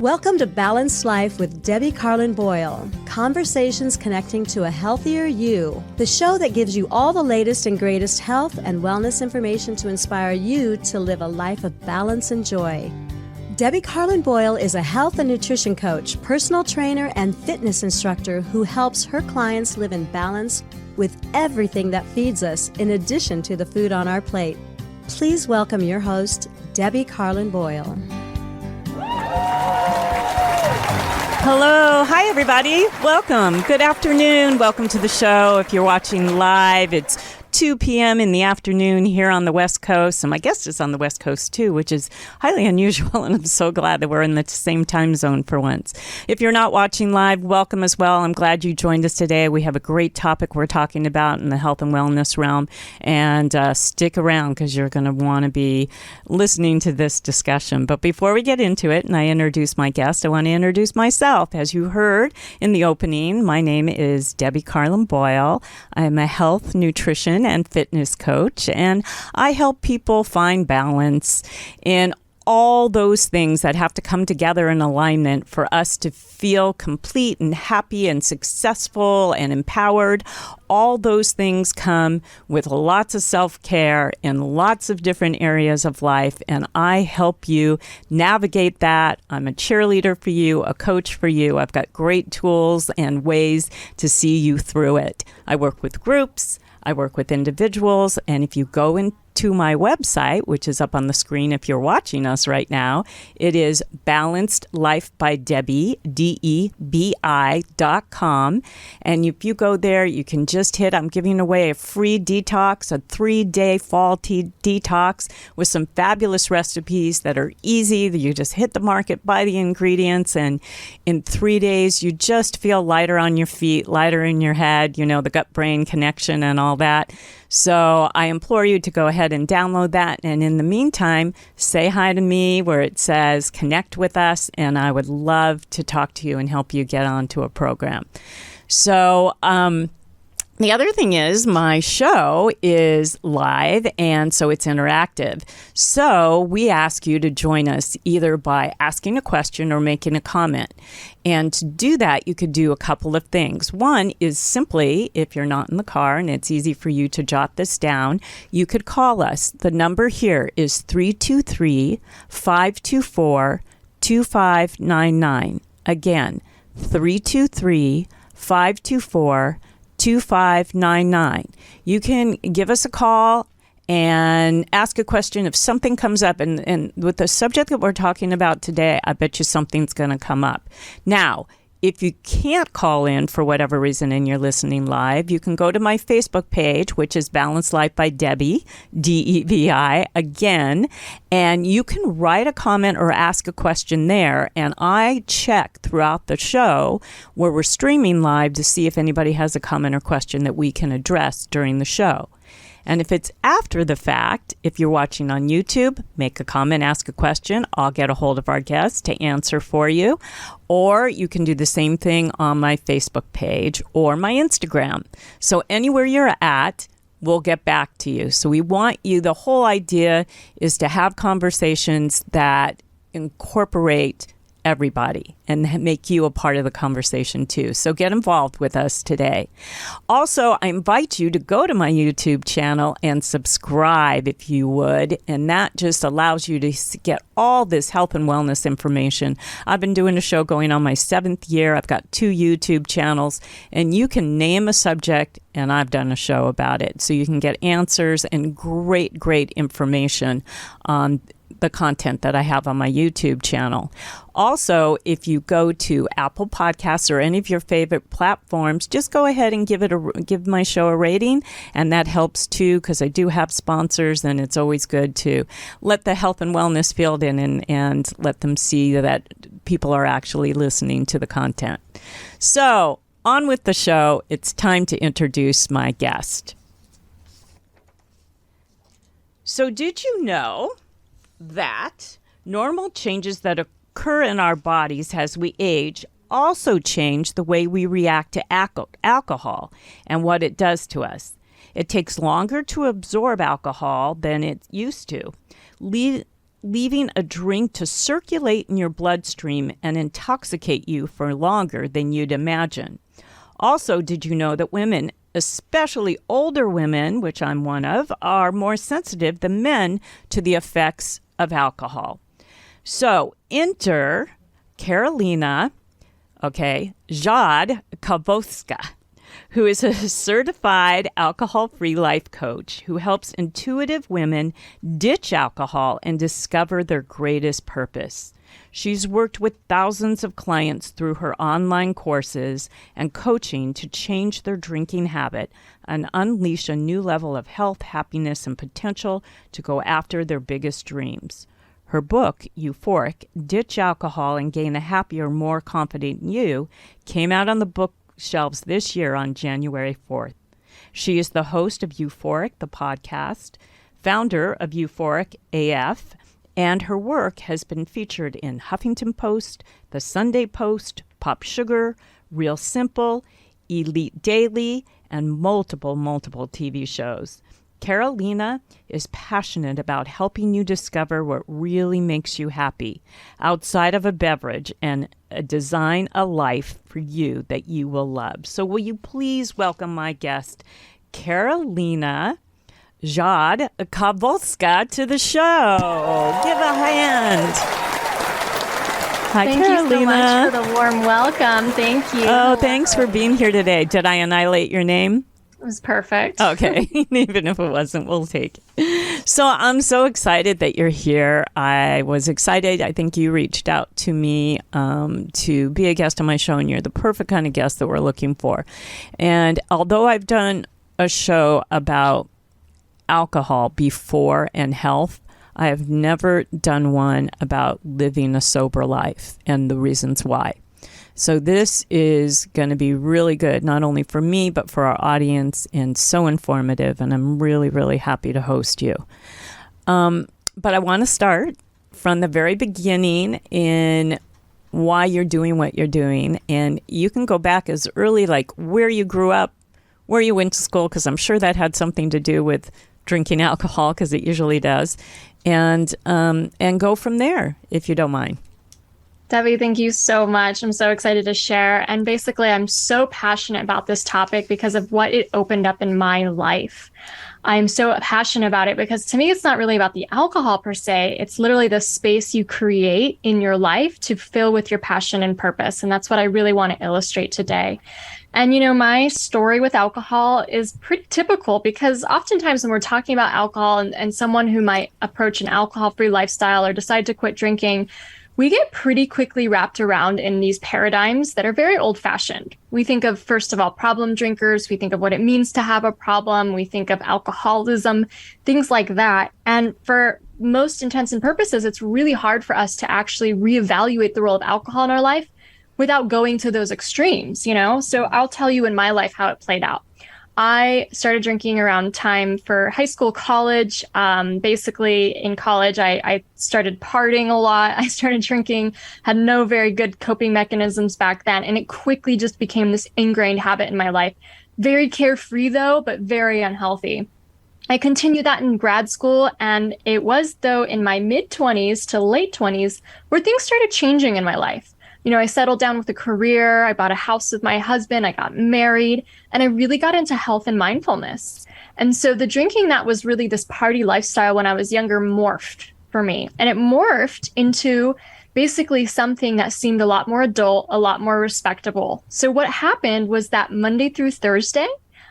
Welcome to Balanced Life with Debbie Carlin Boyle. Conversations connecting to a healthier you. The show that gives you all the latest and greatest health and wellness information to inspire you to live a life of balance and joy. Debbie Carlin Boyle is a health and nutrition coach, personal trainer, and fitness instructor who helps her clients live in balance with everything that feeds us, in addition to the food on our plate. Please welcome your host, Debbie Carlin Boyle. Hello. Hi, everybody. Welcome. Good afternoon. Welcome to the show. If you're watching live, it's 2 p.m. in the afternoon here on the West Coast. And my guest is on the West Coast, too, which is highly unusual. And I'm so glad that we're in the same time zone for once. If you're not watching live, welcome as well. I'm glad you joined us today. We have a great topic we're talking about in the health and wellness realm. And stick around because you're going to want to be listening to this discussion. But before we get into it and I introduce my guest, I want to introduce myself. As you heard in the opening, my name is Debbie Carlin Boyle. I'm a health, nutrition, and fitness coach, and I help people find balance in all those things that have to come together in alignment for us to feel complete and happy and successful and empowered. All those things come with lots of self-care in lots of different areas of life, and I help you navigate that. I'm a cheerleader for you, a coach for you. I've got great tools and ways to see you through it. I work with groups. I work with individuals, and if you go into my website, which is up on the screen if you're watching us right now, it is Balanced Life by Debbie, DEBI.com. And if you go there, you can just hit, I'm giving away a free detox, a 3-day fall detox with some fabulous recipes that are easy. You just hit the market, buy the ingredients, and in 3 days, you just feel lighter on your feet, lighter in your head, you know, the gut-brain connection and all that. So I implore you to go ahead and download that. And in the meantime, say hi to me where it says connect with us. And I would love to talk to you and help you get onto a program. So, the other thing is my show is live, and so it's interactive. So we ask you to join us either by asking a question or making a comment. And to do that, you could do a couple of things. One is simply, if you're not in the car and it's easy for you to jot this down, you could call us. The number here is 323-524-2599. Again, 323-524-2599. 2599. You can give us a call and ask a question if something comes up. And with the subject that we're talking about today, I bet you something's going to come up. Now, if you can't call in for whatever reason and you're listening live, you can go to my Facebook page, which is Balanced Life by Debbie, DEBI, again, and you can write a comment or ask a question there. And I check throughout the show where we're streaming live to see if anybody has a comment or question that we can address during the show. And if it's after the fact, if you're watching on YouTube, make a comment, ask a question. I'll get a hold of our guest to answer for you. Or you can do the same thing on my Facebook page or my Instagram. So anywhere you're at, we'll get back to you. So we want you, the whole idea is to have conversations that incorporate everybody and make you a part of the conversation too. So get involved with us today. Also, I invite you to go to my YouTube channel and subscribe if you would. And that just allows you to get all this health and wellness information. I've been doing a show going on my 7th year. I've got 2 YouTube channels, and you can name a subject and I've done a show about it. So you can get answers and great, great information on the content that I have on my YouTube channel. Also, if you go to Apple Podcasts or any of your favorite platforms, just go ahead and give my show a rating, and that helps too because I do have sponsors, and it's always good to let the health and wellness field in and let them see that people are actually listening to the content. So, on with the show. It's time to introduce my guest. So, did you know that normal changes that occur in our bodies as we age also change the way we react to alcohol and what it does to us? It takes longer to absorb alcohol than it used to, leaving a drink to circulate in your bloodstream and intoxicate you for longer than you'd imagine. Also, did you know that women, especially older women, which I'm one of, are more sensitive than men to the effects of alcohol? So enter Karolina, Rzadkowolska, who is a certified alcohol-free life coach who helps intuitive women ditch alcohol and discover their greatest purpose. She's worked with thousands of clients through her online courses and coaching to change their drinking habit and unleash a new level of health, happiness, and potential to go after their biggest dreams. Her book, Euphoric, Ditch Alcohol and Gain a Happier, More Confident You, came out on the bookshelves this year on January 4th. She is the host of Euphoric, the podcast, founder of Euphoric AF, and her work has been featured in Huffington Post, The Sunday Post, Pop Sugar, Real Simple, Elite Daily, and multiple TV shows. Karolina is passionate about helping you discover what really makes you happy outside of a beverage and design a life for you that you will love. So will you please welcome my guest, Karolina Rzadkowolska, to the show. Give a hand. Hi, Thank Karolina. you so much for the warm welcome. Thank you. Oh, thanks for being here today. Did I annihilate your name? It was perfect. Okay. Even if it wasn't, we'll take it. So I'm so excited that you're here. I was excited. I think you reached out to me to be a guest on my show, and you're the perfect kind of guest that we're looking for. And although I've done a show about alcohol before and health, I have never done one about living a sober life and the reasons why. So this is going to be really good, not only for me, but for our audience, and so informative. And I'm really, really happy to host you. But I want to start from the very beginning in why you're doing what you're doing. And you can go back as early, like where you grew up, where you went to school, because I'm sure that had something to do with drinking alcohol, because it usually does, and go from there, if you don't mind. Debbie, thank you so much. I'm so excited to share. And basically, I'm so passionate about this topic because of what it opened up in my life. I'm so passionate about it because to me, it's not really about the alcohol per se. It's literally the space you create in your life to fill with your passion and purpose. And that's what I really want to illustrate today. And, you know, my story with alcohol is pretty typical because oftentimes when we're talking about alcohol and someone who might approach an alcohol-free lifestyle or decide to quit drinking, we get pretty quickly wrapped around in these paradigms that are very old-fashioned. We think of, first of all, problem drinkers. We think of what it means to have a problem. We think of alcoholism, things like that. And for most intents and purposes, it's really hard for us to actually reevaluate the role of alcohol in our life without going to those extremes, you know? So I'll tell you in my life how it played out. I started drinking around time for high school, college. Basically in college, I started partying a lot. I started drinking, had no very good coping mechanisms back then. And it quickly just became this ingrained habit in my life. Very carefree though, but very unhealthy. I continued that in grad school. And it was though in my mid 20s to late 20s where things started changing in my life. You know, I settled down with a career, I bought a house with my husband, I got married, and I really got into health and mindfulness. And so the drinking that was really this party lifestyle when I was younger morphed for me. And it morphed into basically something that seemed a lot more adult, a lot more respectable. So what happened was that Monday through Thursday,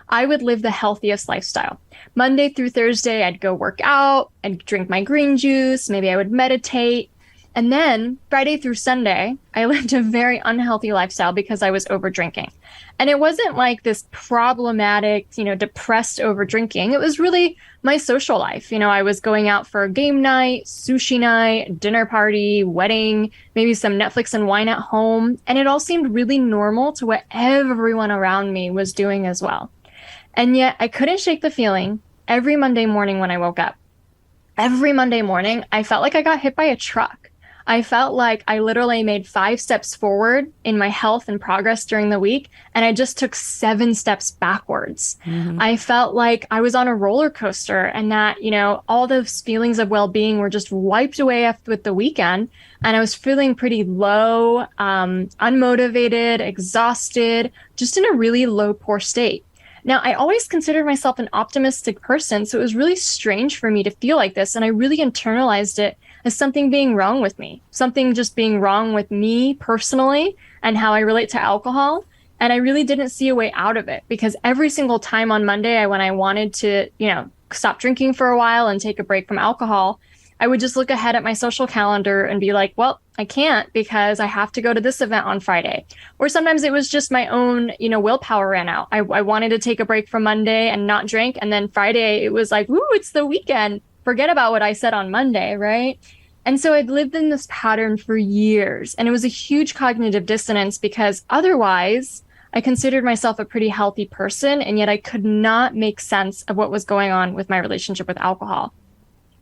I would live the healthiest lifestyle. Monday through Thursday, I'd go work out, I'd drink my green juice, maybe I would meditate. And then Friday through Sunday, I lived a very unhealthy lifestyle because I was over drinking. And it wasn't like this problematic, you know, depressed over drinking. It was really my social life. You know, I was going out for a game night, sushi night, dinner party, wedding, maybe some Netflix and wine at home. And it all seemed really normal to what everyone around me was doing as well. And yet I couldn't shake the feeling every Monday morning when I woke up. Every Monday morning, I felt like I got hit by a truck. I felt like I literally made 5 steps forward in my health and progress during the week, and I just took 7 steps backwards. I felt like I was on a roller coaster and that, all those feelings of well-being were just wiped away with the weekend. And I was feeling pretty low, unmotivated, exhausted, just in a really low, poor state. Now, I always considered myself an optimistic person, so it was really strange for me to feel like this. And I really internalized it as something being wrong with me, something just being wrong with me personally and how I relate to alcohol. And I really didn't see a way out of it because every single time on Monday, when I wanted to, stop drinking for a while and take a break from alcohol, I would just look ahead at my social calendar and be like, well, I can't because I have to go to this event on Friday. Or sometimes it was just my own, willpower ran out. I wanted to take a break from Monday and not drink. And then Friday, it was like, woo, it's the weekend. Forget about what I said on Monday, right? And so I'd lived in this pattern for years. And it was a huge cognitive dissonance because otherwise I considered myself a pretty healthy person. And yet I could not make sense of what was going on with my relationship with alcohol.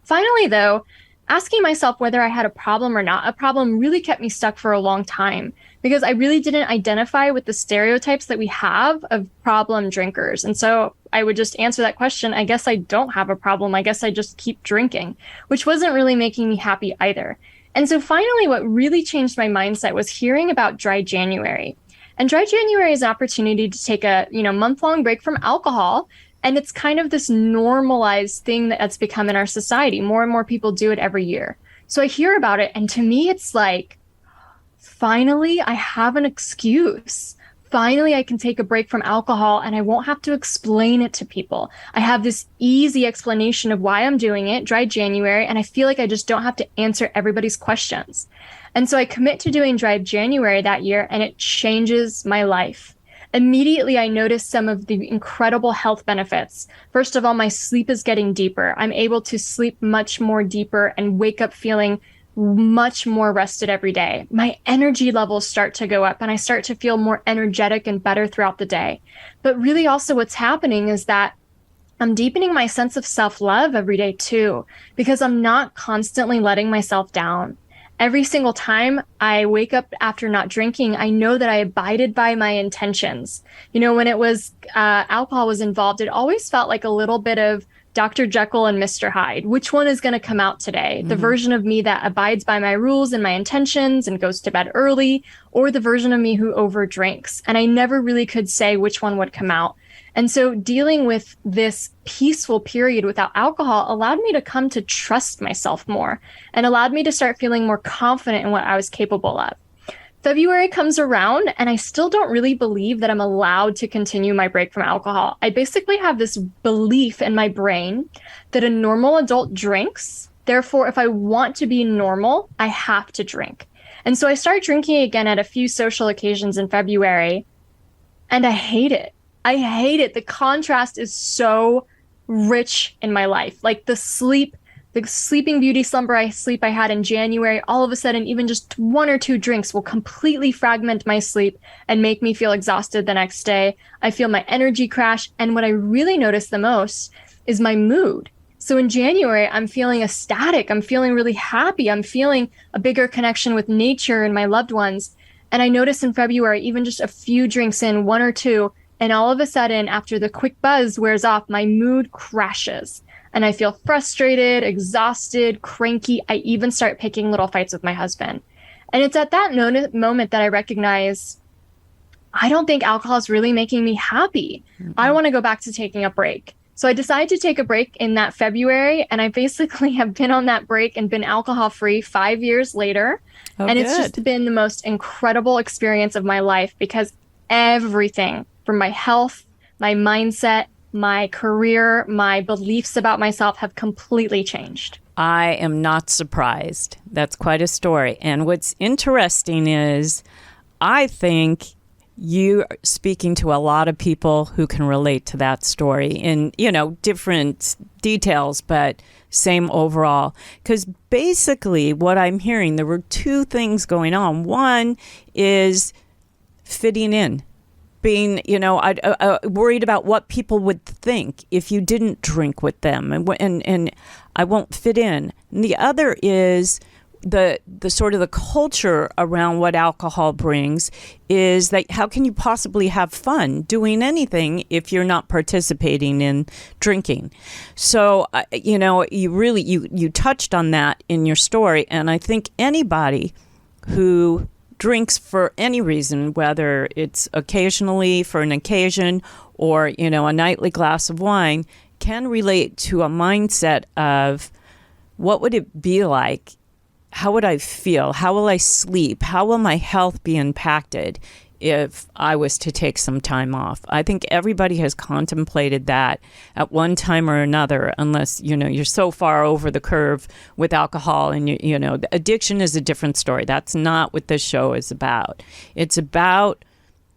Finally, though, asking myself whether I had a problem or not a problem really kept me stuck for a long time because I really didn't identify with the stereotypes that we have of problem drinkers. And so I would just answer that question, I guess I don't have a problem. I guess I just keep drinking, which wasn't really making me happy either. And so finally, what really changed my mindset was hearing about Dry January. And Dry January is an opportunity to take a month-long break from alcohol. And it's kind of this normalized thing that's become in our society. More and more people do it every year. So I hear about it. And to me, it's like, finally, I have an excuse. Finally, I can take a break from alcohol and I won't have to explain it to people. I have this easy explanation of why I'm doing it, Dry January, and I feel like I just don't have to answer everybody's questions. And so I commit to doing Dry January that year, and it changes my life. Immediately, I noticed some of the incredible health benefits. First of all, my sleep is getting deeper. I'm able to sleep much more deeper and wake up feeling much more rested every day. My energy levels start to go up and I start to feel more energetic and better throughout the day. But really also what's happening is that I'm deepening my sense of self-love every day too, because I'm not constantly letting myself down. Every single time I wake up after not drinking, I know that I abided by my intentions. When it was alcohol was involved, it always felt like a little bit of Dr. Jekyll and Mr. Hyde. Which one is going to come out today? The version of me that abides by my rules and my intentions and goes to bed early, or the version of me who overdrinks? And I never really could say which one would come out. And so dealing with this peaceful period without alcohol allowed me to come to trust myself more and allowed me to start feeling more confident in what I was capable of. February comes around and I still don't really believe that I'm allowed to continue my break from alcohol. I basically have this belief in my brain that a normal adult drinks. Therefore, if I want to be normal, I have to drink. And so I start drinking again at a few social occasions in February, and I hate it. I hate it. The contrast is so rich in my life. Like the sleeping beauty slumber I had in January, all of a sudden, even just 1 or 2 drinks will completely fragment my sleep and make me feel exhausted the next day. I feel my energy crash. And what I really notice the most is my mood. So in January, I'm feeling ecstatic. I'm feeling really happy. I'm feeling a bigger connection with nature and my loved ones. And I notice in February, even just a few drinks in, 1 or 2, and all of a sudden, after the quick buzz wears off, my mood crashes. And I feel frustrated, exhausted, cranky. I even start picking little fights with my husband. And it's at that moment that I recognize, I don't think alcohol is really making me happy. I want to go back to taking a break. So I decided to take a break in that February. And I basically have been on that break and been alcohol-free 5 years later. And it's just been the most incredible experience of my life because everything from my health, my mindset, my career, my beliefs about myself have completely changed. I am not surprised. That's quite a story. And what's interesting is I think you are speaking to a lot of people who can relate to that story in, different details, but same overall. Because basically what I'm hearing, there were 2 things going on. One is fitting in. Being, worried about what people would think if you didn't drink with them, and I won't fit in. And the other is the sort of the culture around what alcohol brings is that how can you possibly have fun doing anything if you're not participating in drinking? So, you touched on that in your story. And I think anybody who drinks for any reason, whether it's occasionally for an occasion or, a nightly glass of wine, can relate to a mindset of what would it be like? How would I feel? How will I sleep? How will my health be impacted if I was to take some time off? I think everybody has contemplated that at one time or another, unless, you're so far over the curve with alcohol and, addiction is a different story. That's not what this show is about. It's about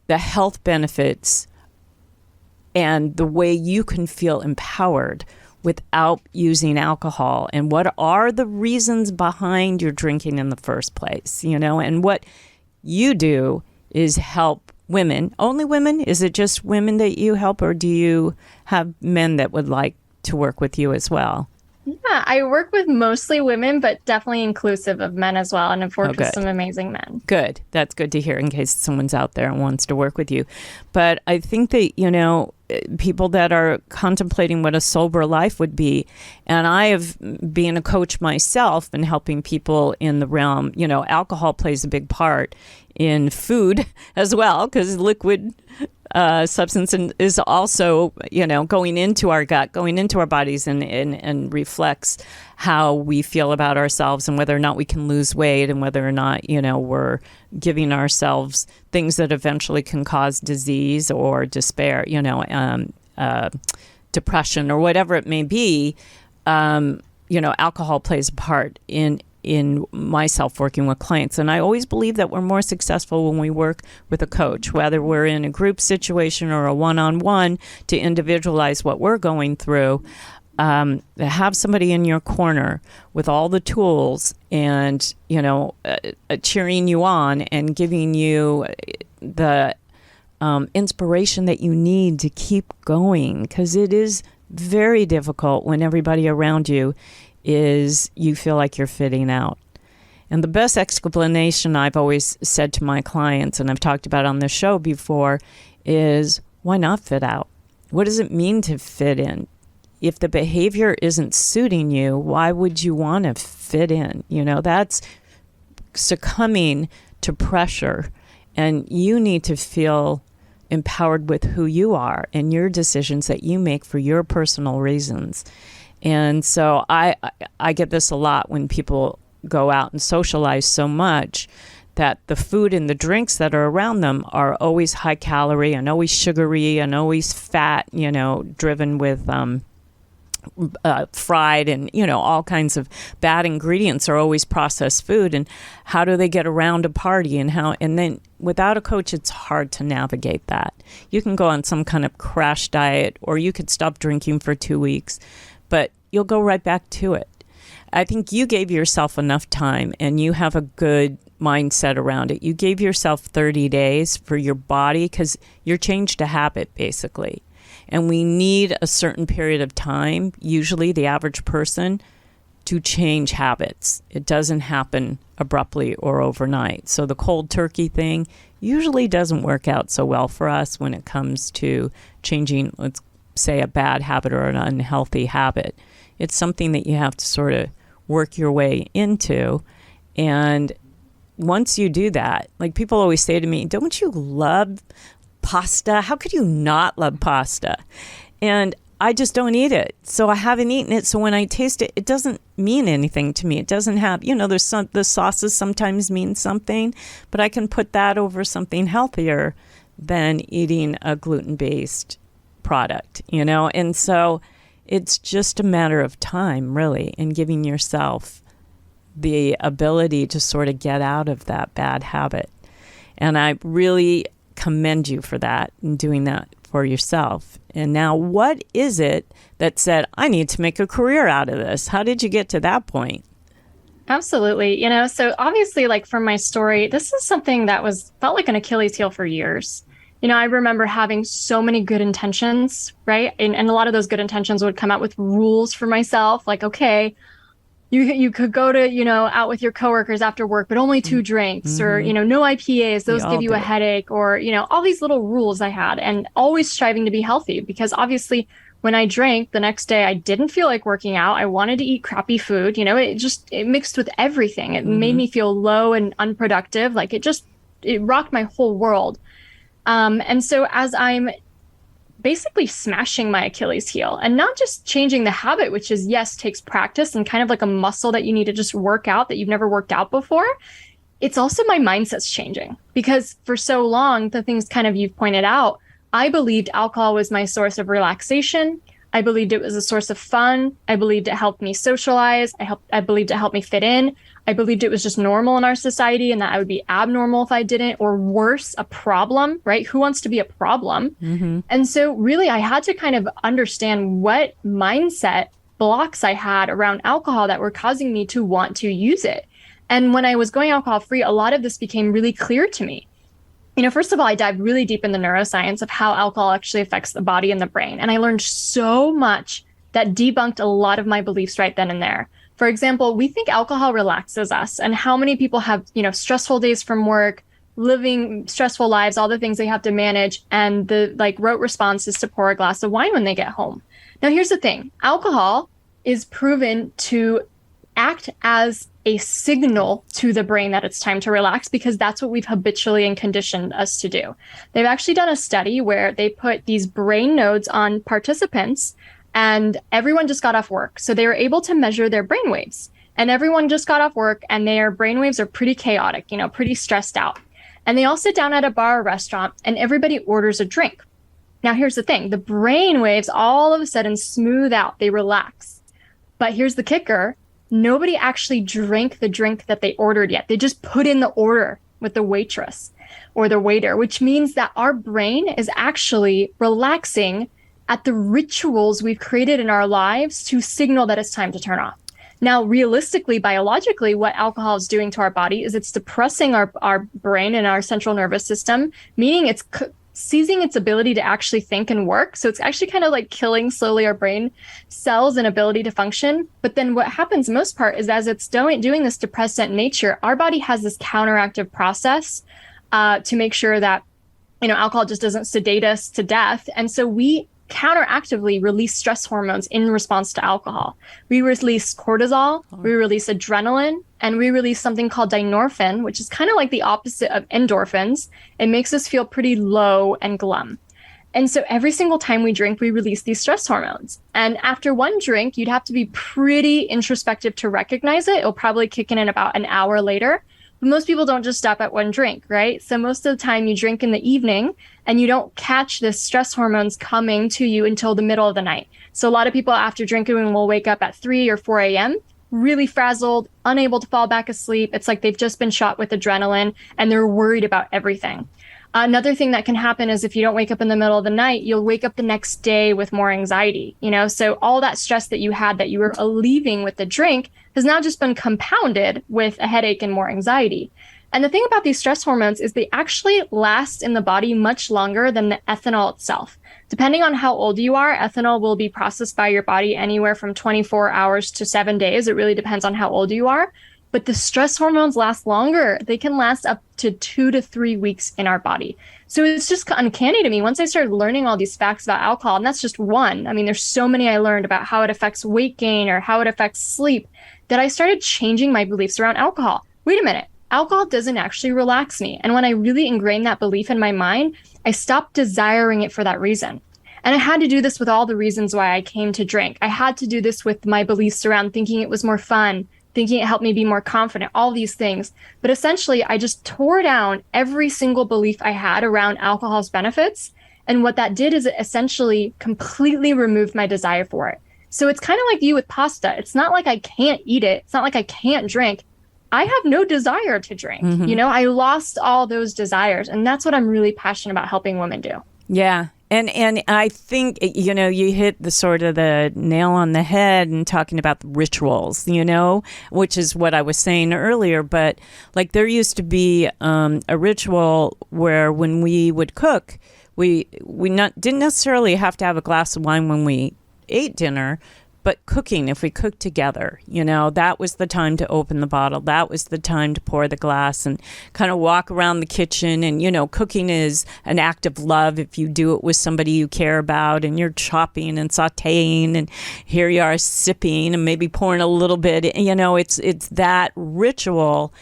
the health benefits and the way you can feel empowered without using alcohol, and what are the reasons behind your drinking in the first place, and what you do is help women. Only women? Is it just women that you help, or do you have men that would like to work with you as well? Yeah, I work with mostly women, but definitely inclusive of men as well. And I've worked with some amazing men. Good. That's good to hear in case someone's out there and wants to work with you. But I think that, people that are contemplating what a sober life would be, and I have been a coach myself and helping people in the realm, alcohol plays a big part in food as well, because liquid substance is also, going into our gut, going into our bodies and reflects how we feel about ourselves and whether or not we can lose weight and whether or not, we're giving ourselves things that eventually can cause disease or despair, depression or whatever it may be. Alcohol plays a part in myself working with clients. And I always believe that we're more successful when we work with a coach, whether we're in a group situation or a one-on-one, to individualize what we're going through. Have somebody in your corner with all the tools and, cheering you on and giving you the inspiration that you need to keep going, because it is very difficult when everybody around you you feel like you're fitting out. And the best explanation I've always said to my clients, and I've talked about on this show before, is why not fit out? What does it mean to fit in? If the behavior isn't suiting you, why would you want to fit in? That's succumbing to pressure, and you need to feel empowered with who you are and your decisions that you make for your personal reasons. And so I get this a lot when people go out and socialize so much that the food and the drinks that are around them are always high calorie and always sugary and always fat, driven with fried and, all kinds of bad ingredients are always processed food. And how do they get around a party and then without a coach, it's hard to navigate that. You can go on some kind of crash diet or you could stop drinking for 2 weeks, but you'll go right back to it. I think you gave yourself enough time and you have a good mindset around it. You gave yourself 30 days for your body because you're changed a habit, basically. And we need a certain period of time, usually the average person, to change habits. It doesn't happen abruptly or overnight. So the cold turkey thing usually doesn't work out so well for us when it comes to changing, let's say, a bad habit or an unhealthy habit. It's something that you have to sort of work your way into. And once you do that, like people always say to me, don't you love pasta? How could you not love pasta? And I just don't eat it. So I haven't eaten it. So when I taste it, it doesn't mean anything to me. It doesn't have, there's the sauces sometimes mean something, but I can put that over something healthier than eating a gluten-based product, And so it's just a matter of time, really, and giving yourself the ability to sort of get out of that bad habit. And I really commend you for that and doing that for yourself. And now, what is it that said, I need to make a career out of this? How did you get to that point? Absolutely. So obviously, like from my story, this is something that felt like an Achilles heel for years. I remember having so many good intentions, right? And a lot of those good intentions would come out with rules for myself, like, okay, You could go to, out with your coworkers after work, but only 2 drinks, or, no IPAs, those give you a headache, or, all these little rules I had, and always striving to be healthy, because obviously when I drank the next day, I didn't feel like working out. I wanted to eat crappy food. It mixed with everything. It made me feel low and unproductive. Like it rocked my whole world. And so as I'm basically smashing my Achilles heel, and not just changing the habit, which is, yes, takes practice and kind of like a muscle that you need to just work out that you've never worked out before. It's also my mindset's changing, because for so long, the things kind of you've pointed out, I believed alcohol was my source of relaxation. I believed it was a source of fun. I believed it helped me socialize. I believed it helped me fit in. I believed it was just normal in our society, and that I would be abnormal if I didn't, or worse, a problem, right? Who wants to be a problem? And so really, I had to kind of understand what mindset blocks I had around alcohol that were causing me to want to use it. And when I was going alcohol free, a lot of this became really clear to me. First of all, I dived really deep in the neuroscience of how alcohol actually affects the body and the brain. And I learned so much that debunked a lot of my beliefs right then and there. For example, we think alcohol relaxes us, and how many people have, stressful days from work, living stressful lives, all the things they have to manage. And the rote response is to pour a glass of wine when they get home. Now, here's the thing. Alcohol is proven to act as a signal to the brain that it's time to relax, because that's what we've habitually and conditioned us to do. They've actually done a study where they put these brain nodes on participants, and everyone just got off work. So they were able to measure their brain waves, and everyone just got off work and their brain waves are pretty chaotic, pretty stressed out. And they all sit down at a bar or restaurant and everybody orders a drink. Now, here's the thing. The brain waves all of a sudden smooth out. They relax. But here's the kicker. Nobody actually drank the drink that they ordered yet. They just put in the order with the waitress or the waiter, which means that our brain is actually relaxing at the rituals we've created in our lives to signal that it's time to turn off. Now, realistically, biologically, what alcohol is doing to our body is it's depressing our brain and our central nervous system, meaning it's seizing its ability to actually think and work. So it's actually kind of like killing slowly our brain cells and ability to function. But then what happens most part is, as it's doing this depressant nature, our body has this counteractive process to make sure that, alcohol just doesn't sedate us to death. And so we counteractively release stress hormones in response to alcohol. We release cortisol, we release adrenaline, and we release something called dynorphin, which is kind of like the opposite of endorphins. It makes us feel pretty low and glum. And so every single time we drink, we release these stress hormones. And after one drink, you'd have to be pretty introspective to recognize it. It'll probably kick in about an hour later. But most people don't just stop at one drink, right? So most of the time you drink in the evening and you don't catch the stress hormones coming to you until the middle of the night. So a lot of people after drinking will wake up at 3 or 4 a.m., really frazzled, unable to fall back asleep. It's like they've just been shot with adrenaline and they're worried about everything. Another thing that can happen is if you don't wake up in the middle of the night, you'll wake up the next day with more anxiety, So all that stress that you had that you were alleviating with the drink has now just been compounded with a headache and more anxiety. And the thing about these stress hormones is they actually last in the body much longer than the ethanol itself. Depending on how old you are, ethanol will be processed by your body anywhere from 24 hours to 7 days. It really depends on how old you are. But the stress hormones last longer. They can last up to 2 to 3 weeks in our body. So it's just uncanny to me. Once I started learning all these facts about alcohol, and that's just one. I mean, there's so many I learned about how it affects weight gain or how it affects sleep, that I started changing my beliefs around alcohol. Wait a minute. Alcohol doesn't actually relax me. And when I really ingrained that belief in my mind, I stopped desiring it for that reason. And I had to do this with all the reasons why I came to drink. I had to do this with my beliefs around thinking it was more fun, thinking it helped me be more confident, all these things. But essentially, I just tore down every single belief I had around alcohol's benefits. And what that did is it essentially completely removed my desire for it. So it's kind of like you with pasta. It's not like I can't eat it. It's not like I can't drink. I have no desire to drink. I lost all those desires. And that's what I'm really passionate about helping women do. Yeah. And I think, you hit the sort of the nail on the head and talking about the rituals, which is what I was saying earlier. But like there used to be a ritual where when we would cook, we didn't necessarily have to have a glass of wine when we ate dinner, But cooking, if we cook together, that was the time to open the bottle. That was the time to pour the glass and kind of walk around the kitchen. And, cooking is an act of love if you do it with somebody you care about, and you're chopping and sauteing, and here you are sipping and maybe pouring a little bit. It's that ritual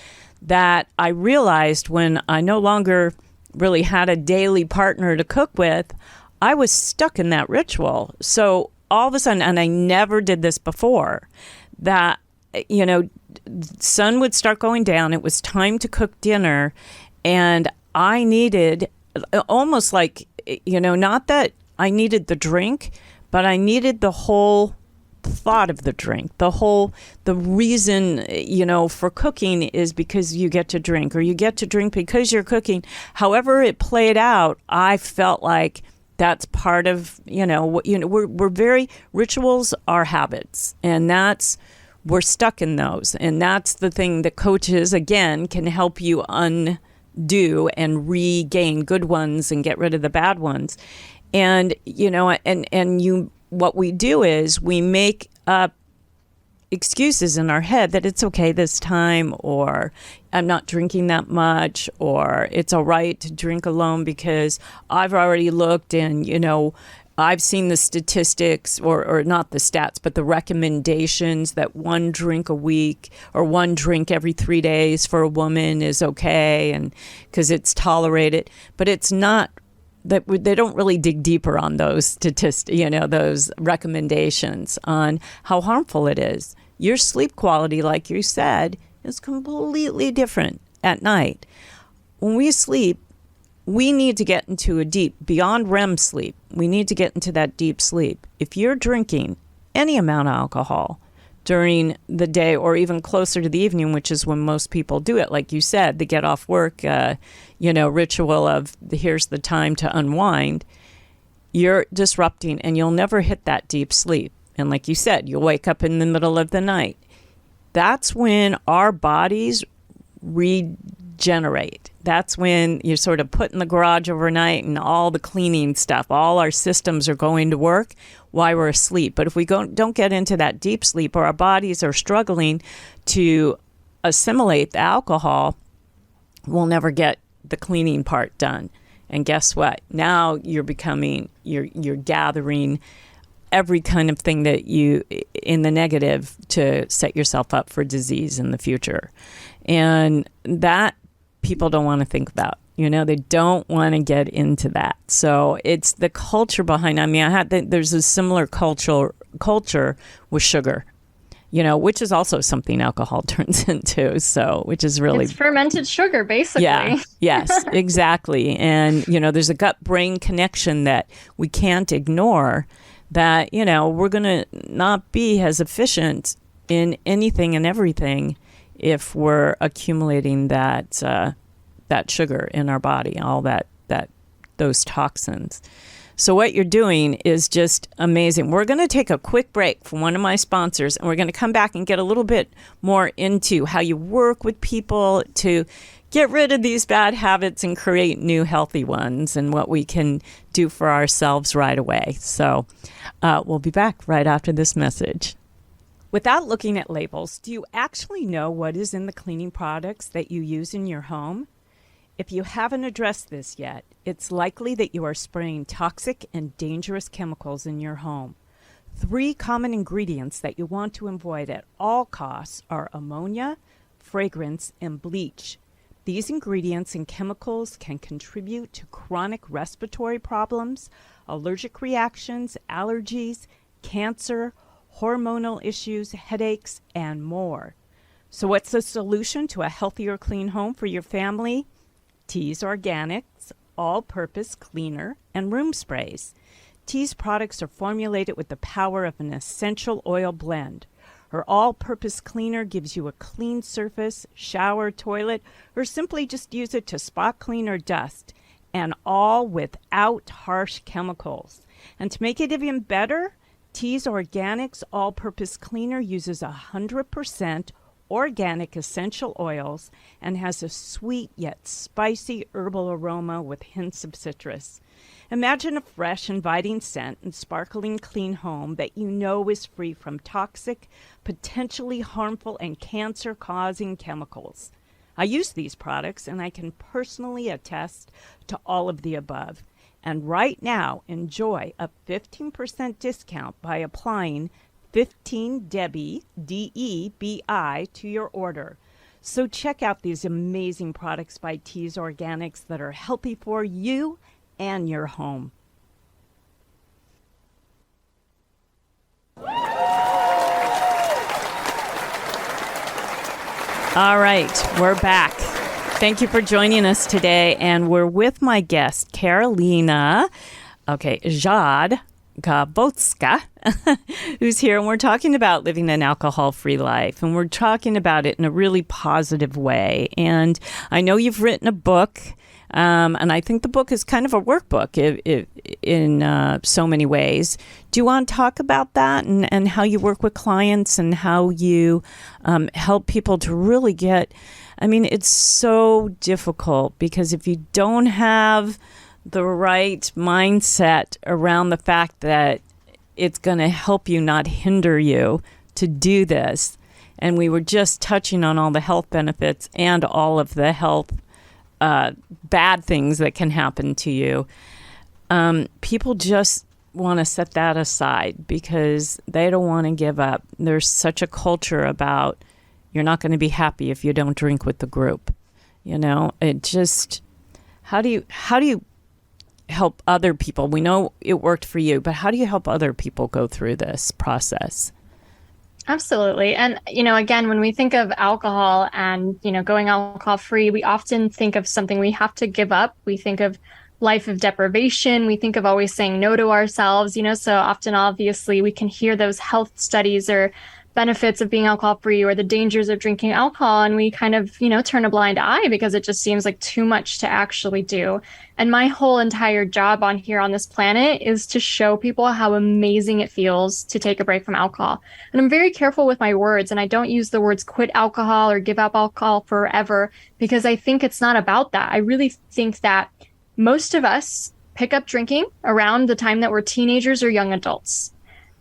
that I realized when I no longer really had a daily partner to cook with, I was stuck in that ritual. So all of a sudden, and I never did this before, that, sun would start going down. It was time to cook dinner. And I needed almost like, not that I needed the drink, but I needed the whole thought of the drink. The reason, for cooking is because you get to drink, or you get to drink because you're cooking. However it played out, I felt like that's part of, we're very, rituals are habits, and we're stuck in those. And that's the thing that coaches, again, can help you undo and regain good ones and get rid of the bad ones. And, what we do is we make up excuses in our head that it's okay this time, or I'm not drinking that much, or it's all right to drink alone because I've already looked and, I've seen the statistics, or not the stats, but the recommendations that one drink a week or one drink every 3 days for a woman is okay, and because it's tolerated. But it's not that they don't really dig deeper on those statistics, those recommendations on how harmful it is. Your sleep quality, like you said, is completely different at night. When we sleep, we need to get into a deep, beyond REM sleep, we need to get into that deep sleep. If you're drinking any amount of alcohol during the day, or even closer to the evening, which is when most people do it, like you said, the get off work, ritual of here's the time to unwind, you're disrupting, and you'll never hit that deep sleep. And like you said, you'll wake up in the middle of the night. That's when our bodies regenerate. That's when you're sort of put in the garage overnight, and all the cleaning stuff, all our systems are going to work while we're asleep. But if we don't get into that deep sleep, or our bodies are struggling to assimilate the alcohol, we'll never get the cleaning part done. And guess what? Now you're gathering every kind of thing that you in the negative to set yourself up for disease in the future. And that people don't want to think about. They don't want to get into that. So it's the culture behind. There's a similar culture with sugar, which is also something alcohol turns into. So, which is really, it's fermented sugar, basically. Yeah. Yes, exactly. And there's a gut-brain connection that we can't ignore. That we're going to not be as efficient in anything and everything if we're accumulating that sugar in our body, all those toxins. So what you're doing is just amazing. We're going to take a quick break from one of my sponsors, and we're going to come back and get a little bit more into how you work with people to get rid of these bad habits and create new healthy ones, and what we can do for ourselves right away. So we'll be back right after this message. Without looking at labels, do you actually know what is in the cleaning products that you use in your home? If you haven't addressed this yet, it's likely that you are spraying toxic and dangerous chemicals in your home. 3 common ingredients that you want to avoid at all costs are ammonia, fragrance, and bleach. These ingredients and chemicals can contribute to chronic respiratory problems, allergic reactions, allergies, cancer, hormonal issues, headaches, and more. So what's the solution to a healthier, clean home for your family? Teas Organics, all-purpose cleaner and room sprays. Tea's products are formulated with the power of an essential oil blend. Her all-purpose cleaner gives you a clean surface, shower, toilet, or simply just use it to spot clean or dust, and all without harsh chemicals. And to make it even better, Tea's Organics all-purpose cleaner uses 100% organic essential oils and has a sweet yet spicy herbal aroma with hints of citrus. Imagine a fresh, inviting scent and sparkling clean home that you know is free from toxic, potentially harmful, and cancer-causing chemicals. I use these products, and I can personally attest to all of the above. And right now, enjoy a 15% discount by applying 15DEBBI, DEBI, to your order. So check out these amazing products by Tease Organics that are healthy for you and your home. All right, we're back. Thank you for joining us today, and we're with my guest, Karolina Rzadkowolska, who's here, and we're talking about living an alcohol-free life, and we're talking about it in a really positive way. And I know you've written a book, and I think the book is kind of a workbook in so many ways. Do you want to talk about that and how you work with clients and how you help people to really get, I mean, it's so difficult because if you don't have the right mindset around the fact that it's going to help you, not hinder you, to do this, and we were just touching on all the health benefits and all of the health bad things that can happen to you. People just want to set that aside because they don't want to give up. There's such a culture about you're not going to be happy if you don't drink with the group. You know, it just, how do you help other people? We know it worked for you, but how do you help other people go through this process? Absolutely. And, again, when we think of alcohol and, going alcohol free, we often think of something we have to give up. We think of life of deprivation. We think of always saying no to ourselves, so often, obviously, we can hear those health studies or benefits of being alcohol free or the dangers of drinking alcohol. And we kind of, turn a blind eye because it just seems like too much to actually do. And my whole entire job on here on this planet is to show people how amazing it feels to take a break from alcohol. And I'm very careful with my words, and I don't use the words quit alcohol or give up alcohol forever because I think it's not about that. I really think that most of us pick up drinking around the time that we're teenagers or young adults.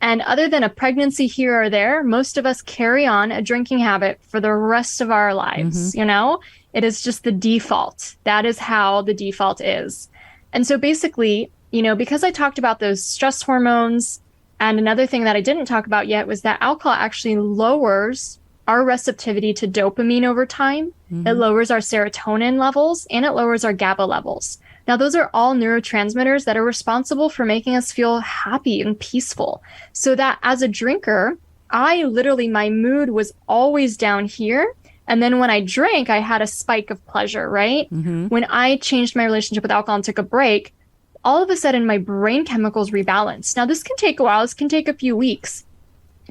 And other than a pregnancy here or there, most of us carry on a drinking habit for the rest of our lives. It is just the default. That is how the default is. And so basically, because I talked about those stress hormones, and another thing that I didn't talk about yet was that alcohol actually lowers our receptivity to dopamine over time. It lowers our serotonin levels and it lowers our GABA levels. Now, those are all neurotransmitters that are responsible for making us feel happy and peaceful. So that as a drinker, my mood was always down here. And then when I drank, I had a spike of pleasure, right? When I changed my relationship with alcohol and took a break, all of a sudden my brain chemicals rebalanced. Now, this can take a while. This can take a few weeks.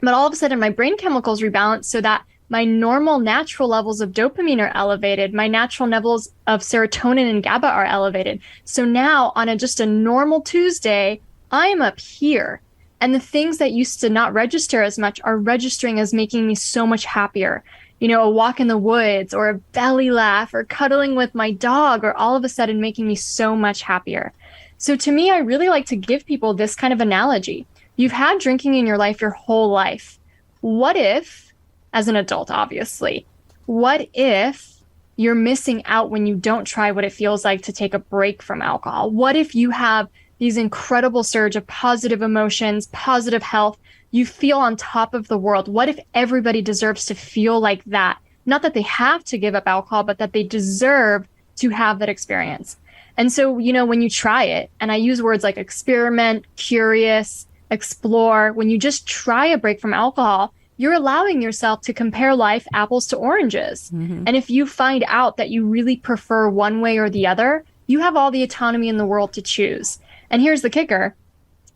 But all of a sudden my brain chemicals rebalanced so that my normal natural levels of dopamine are elevated. My natural levels of serotonin and GABA are elevated. So now on just a normal Tuesday, I'm up here. And the things that used to not register as much are registering as making me so much happier. A walk in the woods or a belly laugh or cuddling with my dog are all of a sudden making me so much happier. So to me, I really like to give people this kind of analogy. You've had drinking in your life your whole life. What if, as an adult, obviously, what if you're missing out when you don't try what it feels like to take a break from alcohol? What if you have these incredible surge of positive emotions, positive health? You feel on top of the world. What if everybody deserves to feel like that? Not that they have to give up alcohol, but that they deserve to have that experience. And so, when you try it, and I use words like experiment, curious, explore, when you just try a break from alcohol, you're allowing yourself to compare life apples to oranges. And if you find out that you really prefer one way or the other, you have all the autonomy in the world to choose. And here's the kicker.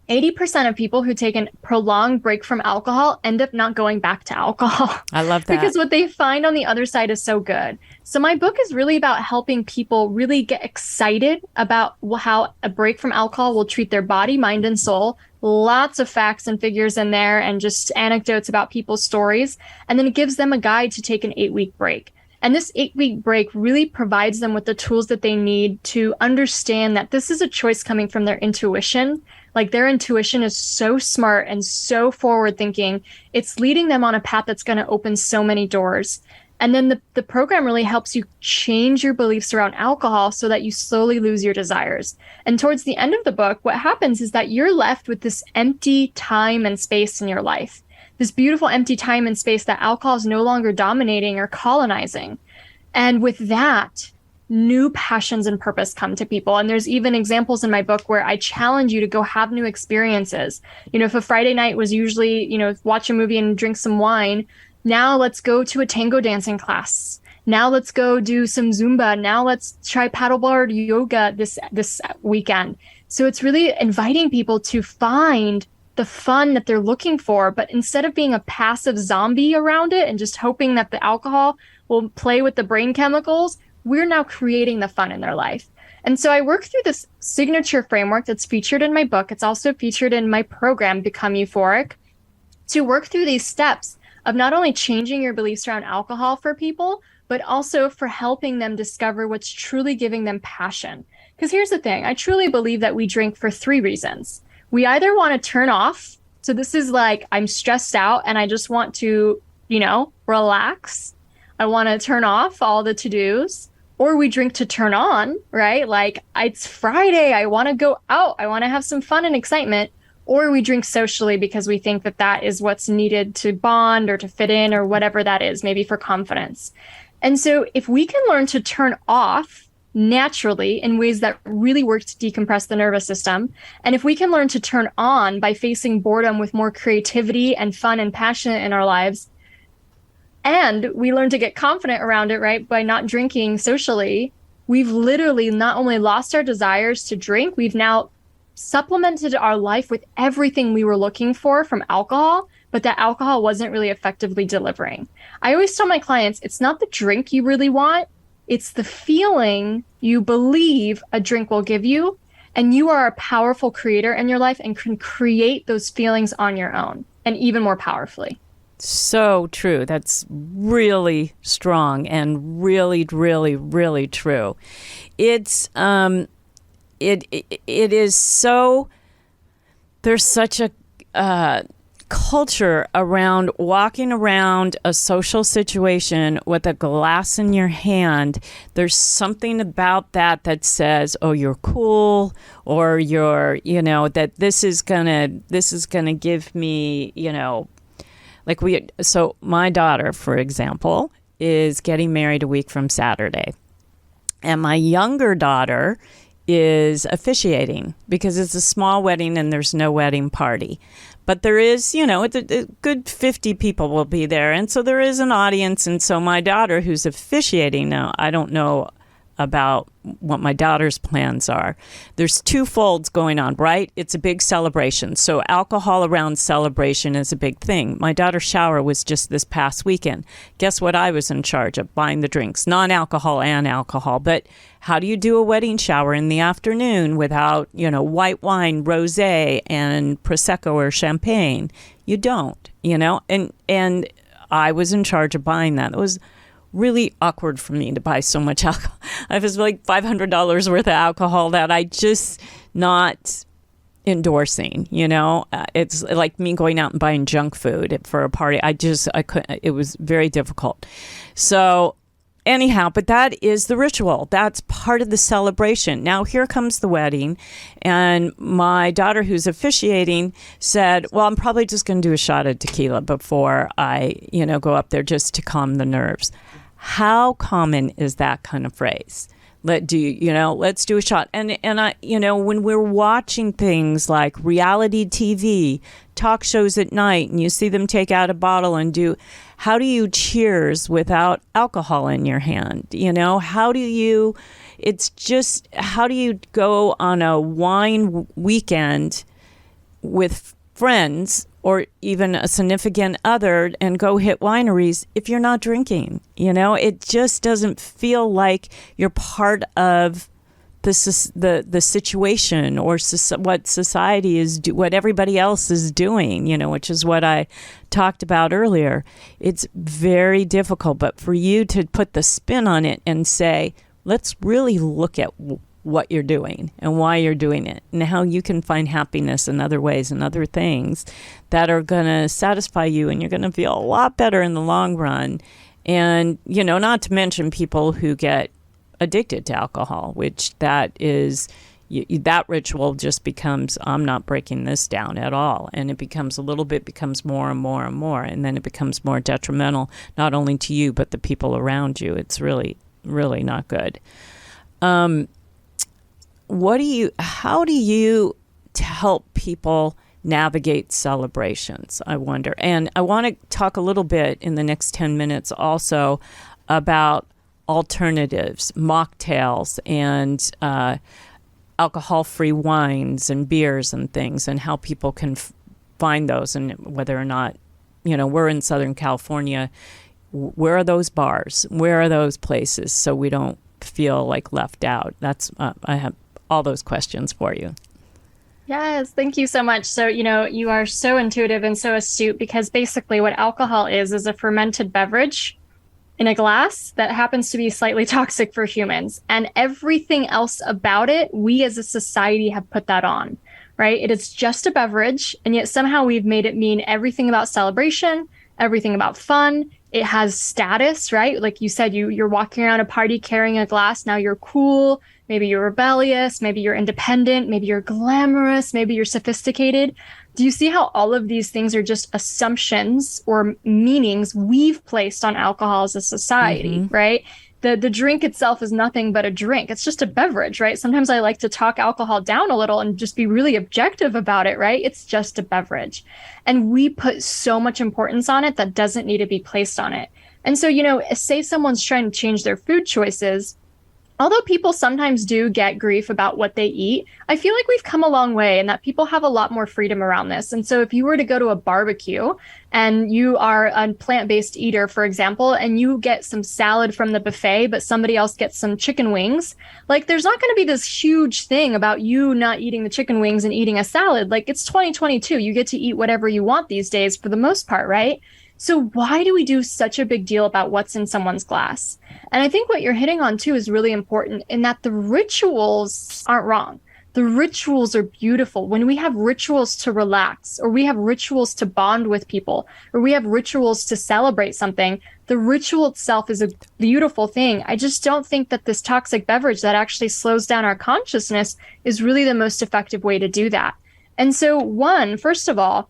80% of people who take a prolonged break from alcohol end up not going back to alcohol. I love that. Because what they find on the other side is so good. So my book is really about helping people really get excited about how a break from alcohol will treat their body, mind, and soul. Lots of facts and figures in there and just anecdotes about people's stories. And then it gives them a guide to take an 8-week break. And this 8-week break really provides them with the tools that they need to understand that this is a choice coming from their intuition. Like their intuition is so smart and so forward thinking. It's leading them on a path that's going to open so many doors. And then the program really helps you change your beliefs around alcohol so that you slowly lose your desires. And towards the end of the book, what happens is that you're left with this empty time and space in your life. This beautiful empty time and space that alcohol is no longer dominating or colonizing. And with that, new passions and purpose come to people. And there's even examples in my book where I challenge you to go have new experiences. You know, if a Friday night was usually, you know, watch a movie and drink some wine, now let's go to a tango dancing class. Now let's go do some Zumba. Now let's try paddleboard yoga this weekend. So it's really inviting people to find the fun that they're looking for, but instead of being a passive zombie around it and just hoping that the alcohol will play with the brain chemicals, we're now creating the fun in their life. And so I work through this signature framework that's featured in my book. It's also featured in my program, Become Euphoric, to work through these steps of not only changing your beliefs around alcohol for people, but also for helping them discover what's truly giving them passion. Because here's the thing, I truly believe that we drink for 3 reasons. We either want to turn off. So this is like, I'm stressed out and I just want to, you know, relax. I want to turn off all the to-dos. Or we drink to turn on, right? Like it's Friday. I want to go out. I want to have some fun and excitement. Or we drink socially because we think that that is what's needed to bond or to fit in or whatever that is, maybe for confidence. And so if we can learn to turn off naturally in ways that really work to decompress the nervous system, and if we can learn to turn on by facing boredom with more creativity and fun and passion in our lives, and we learn to get confident around it, right, by not drinking socially, we've literally not only lost our desires to drink, we've now supplemented our life with everything we were looking for from alcohol, but that alcohol wasn't really effectively delivering. I always tell my clients, it's not the drink you really want, it's the feeling you believe a drink will give you, and you are a powerful creator in your life and can create those feelings on your own, and even more powerfully. So true. That's really strong and really, really, really true. It's it is so. There's such a culture around walking around a social situation with a glass in your hand. There's something about that says, "Oh, you're cool," or "You're," that this is gonna give me, so my daughter, for example, is getting married a week from Saturday. And my younger daughter is officiating because it's a small wedding and there's no wedding party. But there is, a good 50 people will be there. And so there is an audience. And so my daughter, who's officiating now, I don't know about what my daughter's plans are. There's 2 folds going on, right? It's a big celebration. So alcohol around celebration is a big thing. My daughter's shower was just this past weekend. Guess what I was in charge of? Buying the drinks, non-alcohol and alcohol. But how do you do a wedding shower in the afternoon without, white wine, rosé, and Prosecco or champagne? You don't, and I was in charge of buying that. It was really awkward for me to buy so much alcohol. I was like $500 worth of alcohol that I just not endorsing, it's like me going out and buying junk food for a party. I couldn't, it was very difficult. So anyhow, but that is the ritual. That's part of the celebration. Now here comes the wedding. And my daughter, who's officiating, said, well, I'm probably just going to do a shot of tequila before I, go up there just to calm the nerves. How common is that kind of phrase? Let's do a shot. And I, when we're watching things like reality TV, talk shows at night, and you see them take out a bottle and how do you cheers without alcohol in your hand? How do you go on a wine weekend with friends or even a significant other and go hit wineries if you're not drinking. It just doesn't feel like you're part of the situation or what society what everybody else is doing, which is what I talked about earlier. It's very difficult, but for you to put the spin on it and say, let's really look at what you're doing and why you're doing it and how you can find happiness in other ways and other things that are going to satisfy you, and you're going to feel a lot better in the long run. And, not to mention people who get addicted to alcohol, which that ritual just becomes, I'm not breaking this down at all. And it becomes becomes more and more and more. And then it becomes more detrimental, not only to you, but the people around you. It's really, really not good. How do you help people navigate celebrations, I wonder? And I want to talk a little bit in the next 10 minutes also about alternatives, mocktails, and alcohol-free wines and beers and things, and how people can find those, and whether or not, we're in Southern California. Where are those bars? Where are those places so we don't feel like left out? That's I have all those questions for you. Yes, thank you so much. So, you are so intuitive and so astute, because basically what alcohol is a fermented beverage in a glass that happens to be slightly toxic for humans. And everything else about it, we as a society have put that on, right? It is just a beverage, and yet somehow we've made it mean everything about celebration, everything about fun. It has status, right? Like you said, you're walking around a party carrying a glass. Now you're cool. Maybe you're rebellious. Maybe you're independent. Maybe you're glamorous. Maybe you're sophisticated. Do you see how all of these things are just assumptions or meanings we've placed on alcohol as a society, right? The drink itself is nothing but a drink. It's just a beverage, right? Sometimes I like to talk alcohol down a little and just be really objective about it, right? It's just a beverage. And we put so much importance on it that doesn't need to be placed on it. And so, say someone's trying to change their food choices. Although people sometimes do get grief about what they eat, I feel like we've come a long way, and that people have a lot more freedom around this. And so if you were to go to a barbecue and you are a plant-based eater, for example, and you get some salad from the buffet, but somebody else gets some chicken wings, like there's not going to be this huge thing about you not eating the chicken wings and eating a salad. Like, it's 2022. You get to eat whatever you want these days for the most part, right? So why do we do such a big deal about what's in someone's glass? And I think what you're hitting on too is really important, in that the rituals aren't wrong. The rituals are beautiful. When we have rituals to relax, or we have rituals to bond with people, or we have rituals to celebrate something, the ritual itself is a beautiful thing. I just don't think that this toxic beverage that actually slows down our consciousness is really the most effective way to do that. And so first of all,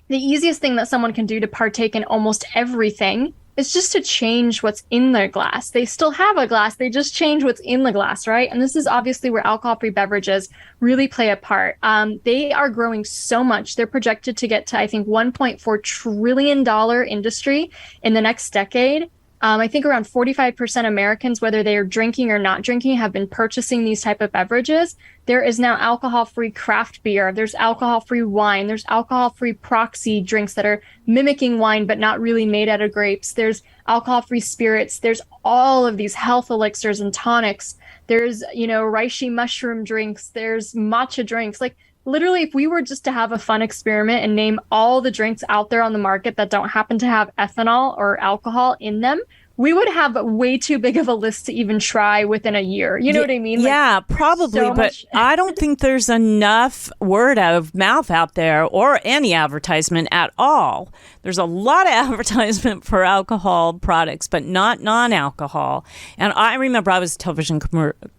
the easiest thing that someone can do to partake in almost everything is just to change what's in their glass. They still have a glass, they just change what's in the glass, right? And this is obviously where alcohol-free beverages really play a part. They are growing so much. They're projected to get to, I think, $1.4 trillion industry in the next decade. I think around 45% Americans, whether they are drinking or not drinking, have been purchasing these type of beverages. There is now alcohol-free craft beer. There's alcohol-free wine. There's alcohol-free proxy drinks that are mimicking wine but not really made out of grapes. There's alcohol-free spirits. There's all of these health elixirs and tonics. There's, reishi mushroom drinks. There's matcha drinks. Like, literally, if we were just to have a fun experiment and name all the drinks out there on the market that don't happen to have ethanol or alcohol in them, we would have way too big of a list to even try within a year. You know what I mean? Yeah, probably. So but I don't think there's enough word of mouth out there, or any advertisement at all. There's a lot of advertisement for alcohol products, but not non-alcohol. And I remember I was a television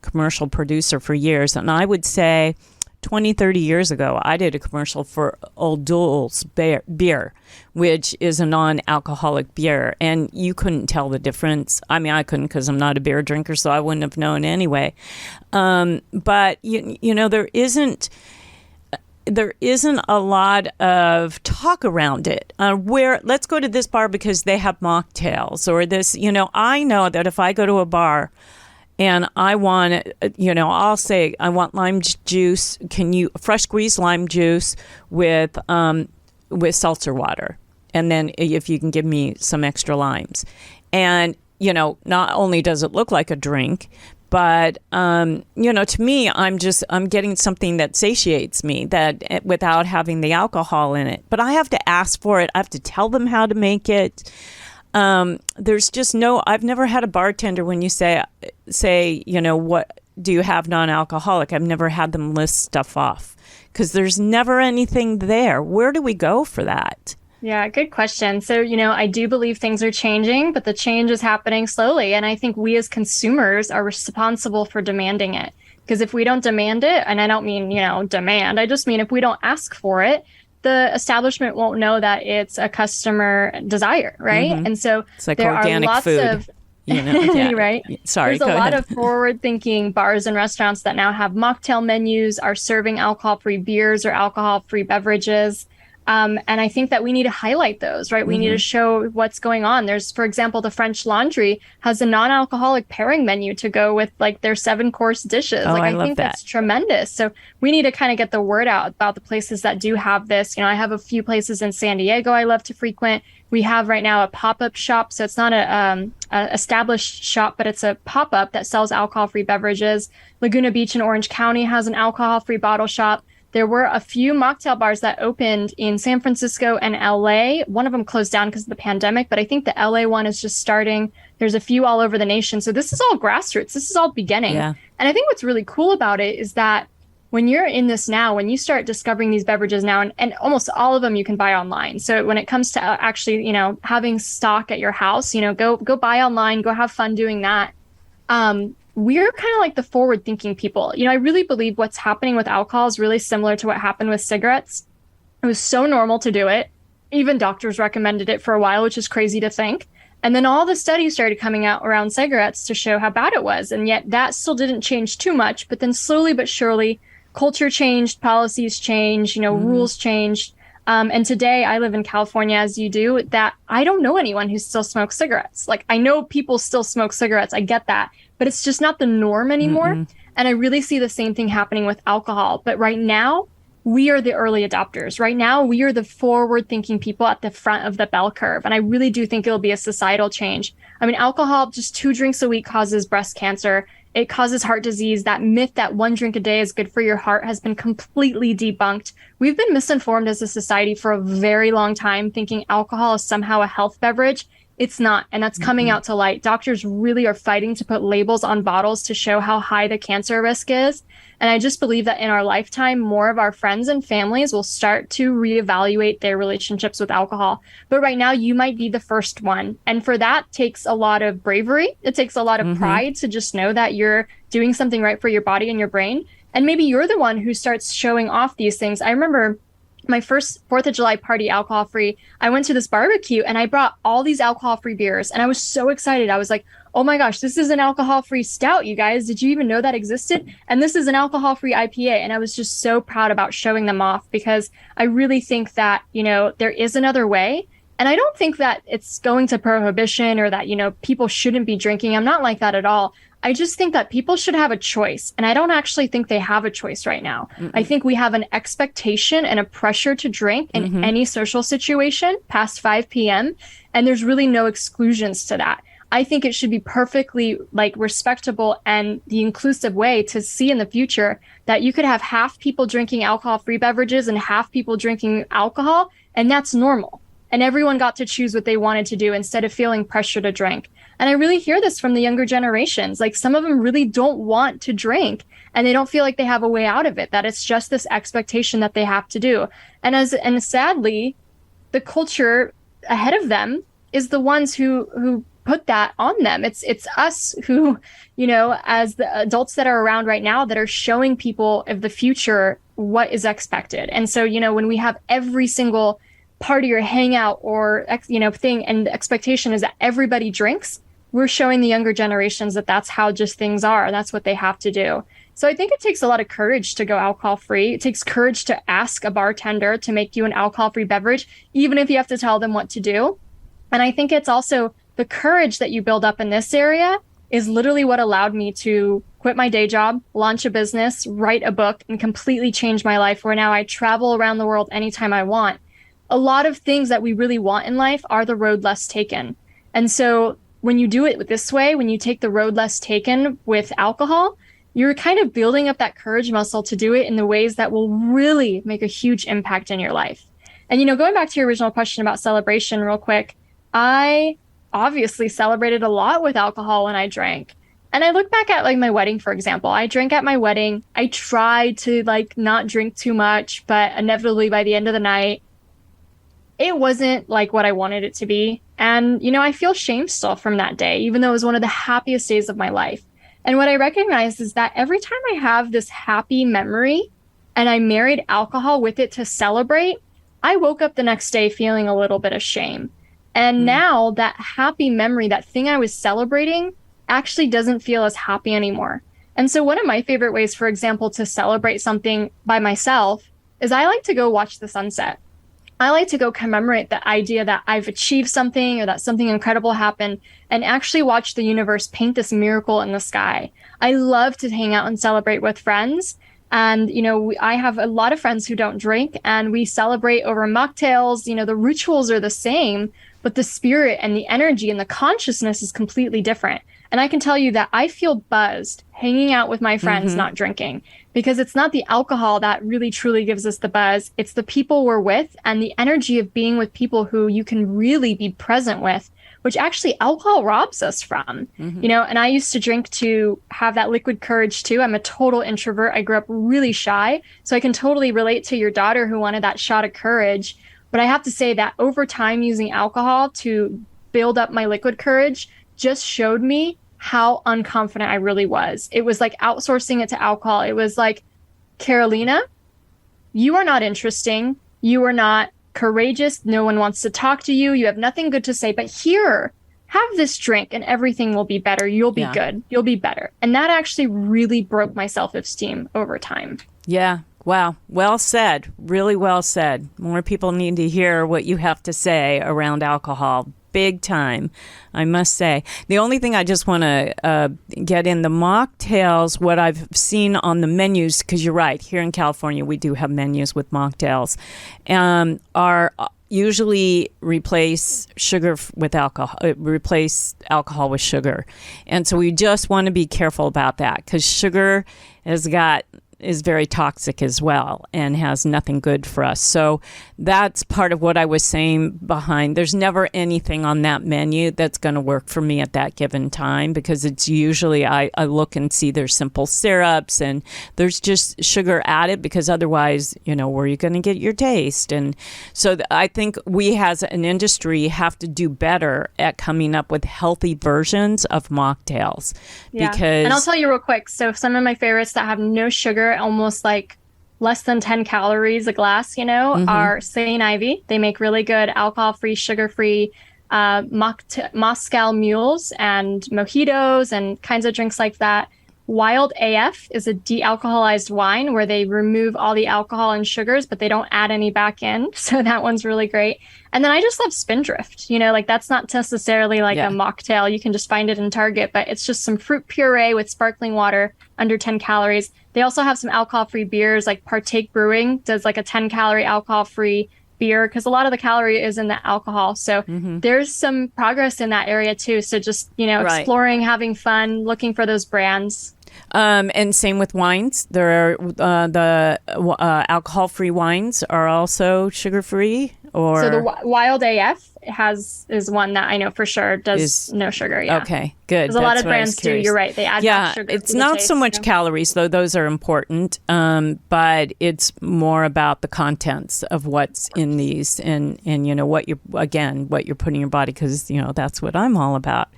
commercial producer for years, and I would say 20, 30 years ago, I did a commercial for Old Dool's beer, which is a non-alcoholic beer, and you couldn't tell the difference. I mean, I couldn't, because I'm not a beer drinker, so I wouldn't have known anyway. But there isn't a lot of talk around it. Where let's go to this bar because they have mocktails, or this. I know that if I go to a bar and I want, I'll say I want lime juice. Fresh squeezed lime juice with seltzer water, and then if you can give me some extra limes, and not only does it look like a drink, but to me, I'm getting something that satiates me that without having the alcohol in it. But I have to ask for it. I have to tell them how to make it. There's just I've never had a bartender when you say, what do you have non-alcoholic? I've never had them list stuff off because there's never anything there. Where do we go for that? Yeah, good question. So, I do believe things are changing, but the change is happening slowly. And I think we as consumers are responsible for demanding it. Because if we don't demand it, and I don't mean, demand, I just mean if we don't ask for it, the establishment won't know that it's a customer desire, right? Mm-hmm. And so it's like there organic are lots food. of, Yeah. right? Sorry, There's a lot ahead. of forward-thinking bars and restaurants that now have mocktail menus, are serving alcohol-free beers or alcohol-free beverages. And I think that we need to highlight those, right? We need to show what's going on. There's, for example, the French Laundry has a non-alcoholic pairing menu to go with like their 7-course dishes. Oh, I love think that. that's tremendous. So we need to kind of get the word out about the places that do have this. I have a few places in San Diego I love to frequent. We have right now a pop-up shop. So it's not a established shop, but it's a pop-up that sells alcohol-free beverages. Laguna Beach in Orange County has an alcohol-free bottle shop. There were a few mocktail bars that opened in San Francisco and LA. One of them closed down because of the pandemic, but I think the LA one is just starting. There's a few all over the nation. So this is all grassroots. This is all beginning. Yeah. And I think what's really cool about it is that when you're in this now, when you start discovering these beverages now, and almost all of them you can buy online. So when it comes to actually, having stock at your house, go buy online, go have fun doing that. We're kind of like the forward-thinking people. I really believe what's happening with alcohol is really similar to what happened with cigarettes. It was so normal to do it. Even doctors recommended it for a while, which is crazy to think. And then all the studies started coming out around cigarettes to show how bad it was. And yet that still didn't change too much. But then slowly but surely, culture changed, policies changed, rules changed. And today I live in California, as you do, that I don't know anyone who still smokes cigarettes. Like, I know people still smoke cigarettes. I get that. But it's just not the norm anymore. And I really see the same thing happening with alcohol. But right now, we are the early adopters. Right now, we are the forward-thinking people at the front of the bell curve. And I really do think it'll be a societal change. I mean, alcohol, just 2 drinks a week causes breast cancer. It causes heart disease. That myth that 1 drink a day is good for your heart has been completely debunked. We've been misinformed as a society for a very long time, thinking alcohol is somehow a health beverage. It's not, and that's coming out to light. Doctors really are fighting to put labels on bottles to show how high the cancer risk is. And I just believe that in our lifetime, more of our friends and families will start to reevaluate their relationships with alcohol. But right now, you might be the first one. And for that takes a lot of bravery. It takes a lot of pride to just know that you're doing something right for your body and your brain. And maybe you're the one who starts showing off these things. I remember my first 4th of July party, alcohol-free, I went to this barbecue and I brought all these alcohol-free beers. And I was so excited. I was like, oh my gosh, this is an alcohol-free stout, you guys. Did you even know that existed? And this is an alcohol-free IPA. And I was just so proud about showing them off because I really think that, there is another way. And I don't think that it's going to prohibition or that, people shouldn't be drinking. I'm not like that at all. I just think that people should have a choice. And I don't actually think they have a choice right now. I think we have an expectation and a pressure to drink in any social situation past 5 p.m. And there's really no exclusions to that. I think it should be perfectly respectable and the inclusive way to see in the future that you could have half people drinking alcohol-free beverages and half people drinking alcohol. And that's normal. And everyone got to choose what they wanted to do instead of feeling pressure to drink. And I really hear this from the younger generations. Like, some of them really don't want to drink and they don't feel like they have a way out of it, that it's just this expectation that they have to do. And sadly, the culture ahead of them is the ones who put that on them. It's us who, as the adults that are around right now that are showing people of the future what is expected. And so, when we have every single party or hangout or thing and the expectation is that everybody drinks, we're showing the younger generations that that's how just things are. That's what they have to do. So I think it takes a lot of courage to go alcohol free. It takes courage to ask a bartender to make you an alcohol free beverage, even if you have to tell them what to do. And I think it's also the courage that you build up in this area is literally what allowed me to quit my day job, launch a business, write a book, and completely change my life, where now I travel around the world anytime I want. A lot of things that we really want in life are the road less taken. And so when you do it this way, when you take the road less taken with alcohol, you're kind of building up that courage muscle to do it in the ways that will really make a huge impact in your life. And, going back to your original question about celebration real quick, I obviously celebrated a lot with alcohol when I drank. And I look back at like my wedding, for example. I drank at my wedding. I tried to like not drink too much, but inevitably by the end of the night, it wasn't like what I wanted it to be. And, I feel shame still from that day, even though it was one of the happiest days of my life. And what I recognize is that every time I have this happy memory and I married alcohol with it to celebrate, I woke up the next day feeling a little bit of shame. And now that happy memory, that thing I was celebrating, actually doesn't feel as happy anymore. And so one of my favorite ways, for example, to celebrate something by myself is I like to go watch the sunset. I like to go commemorate the idea that I've achieved something or that something incredible happened, and actually watch the universe paint this miracle in the sky. I love to hang out and celebrate with friends. And, I have a lot of friends who don't drink, and we celebrate over mocktails. The rituals are the same, but the spirit and the energy and the consciousness is completely different. And I can tell you that I feel buzzed hanging out with my friends, not drinking, because it's not the alcohol that really truly gives us the buzz. It's the people we're with and the energy of being with people who you can really be present with, which actually alcohol robs us from. And I used to drink to have that liquid courage too. I'm a total introvert. I grew up really shy. So I can totally relate to your daughter who wanted that shot of courage. But I have to say that over time, using alcohol to build up my liquid courage just showed me how unconfident I really was. It was like outsourcing it to alcohol. It was like, Karolina, you are not interesting. You are not courageous. No one wants to talk to you. You have nothing good to say. But here, have this drink and everything will be better. You'll be good. You'll be better. And that actually really broke my self-esteem over time. Yeah. Wow. Well said. Really well said. More people need to hear what you have to say around alcohol. Big time, I must say. The only thing I just want to get in, the mocktails, what I've seen on the menus, because you're right, here in California, we do have menus with mocktails, are usually replace sugar with alcohol, replace alcohol with sugar. And so we just want to be careful about that, because sugar is very toxic as well and has nothing good for us. So that's part of what I was saying behind. There's never anything on that menu that's going to work for me at that given time, because it's usually I look and see there's simple syrups and there's just sugar added, because otherwise, where are you going to get your taste? And so I think we as an industry have to do better at coming up with healthy versions of mocktails. Yeah. Because, and I'll tell you real quick. So some of my favorites that have no sugar, almost like less than 10 calories a glass, are St. Ivy. They make really good alcohol-free, sugar-free Moscow mules and mojitos and kinds of drinks like that. Wild AF is a de-alcoholized wine where they remove all the alcohol and sugars, but they don't add any back in. So that one's really great. And then I just love Spindrift. That's not necessarily like a mocktail. You can just find it in Target, but it's just some fruit puree with sparkling water, under 10 calories. They also have some alcohol-free beers, like Partake Brewing does like a 10-calorie alcohol-free beer, because a lot of the calorie is in the alcohol. So there's some progress in that area too. So just, exploring, having fun, looking for those brands. And same with wines. There are the alcohol-free wines are also sugar-free. Or so the Wild AF is one that I know for sure does no sugar. Yeah. Okay, good. Because a lot of brands do. You're right. They add back sugar. It's not so much calories, though. Those are important. But it's more about the contents of what's in these, and what you're putting in your body, because that's what I'm all about.